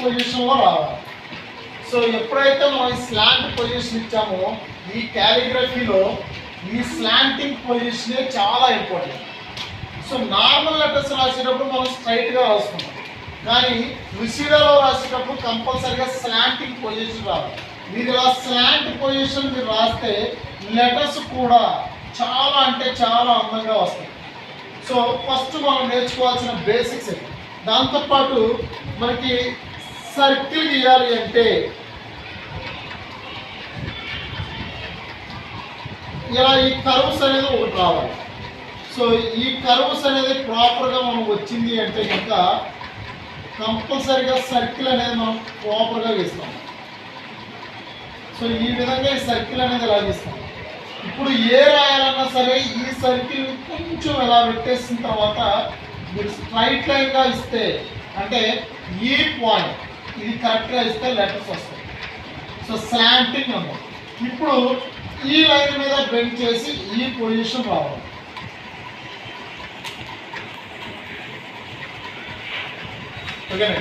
పొజిషన్లో రావాలి. సో ఎప్పుడైతే మనం స్లాంట్ పొజిషన్ ఇచ్చామో ఈ క్యాలిగ్రఫీలో ఈ స్లాంటింగ్ పొజిషనే చాలా ఇంపార్టెంట్. సో నార్మల్ లెటర్స్ రాసేటప్పుడు మనం స్ట్రైట్గా రాసుకుంటాం, కానీ లుసిడాలో రాసేటప్పుడు కంపల్సరీగా స్లాంటింగ్ పొజిషన్ రావాలి. మీరు ఇలా స్లాంట్ పొజిషన్ మీరు రాస్తే లెటర్స్ కూడా చాలా అంటే చాలా అందంగా వస్తాయి. సో ఫస్ట్ మనం నేర్చుకోవాల్సిన బేసిక్స్ ఇది. దాంతోపాటు మనకి సర్కిల్ గీయాలి అంటే ఇలా ఈ కర్వ్స్ అనేది ఒకటి రావాలి. సో ఈ కర్వ్స్ అనేది ప్రాపర్గా మనం వచ్చింది అంటే కనుక కంపల్సరీగా సర్కిల్ అనేది మనం ప్రాపర్గా గీస్తాం. సో ఈ విధంగా ఈ సర్కిల్ అనేది ఎలా గీస్తాం. ఇప్పుడు ఏ రాయాలన్నా సరే ఈ సర్కిల్ కొంచెం ఎలా పెట్టేసిన తర్వాత మీరు స్ట్రైట్ లైన్గా ఇస్తే, అంటే ఈ పాయింట్ ఇది కరెక్ట్గా ఇస్తే లెటర్స్ వస్తాయి. సో స్లాంటింగ్ అన్నమాట. ఇప్పుడు ఈ లైన్ మీద బెండ్ చేసి ఈ పొజిషన్ రావాలి. ఓకేనా?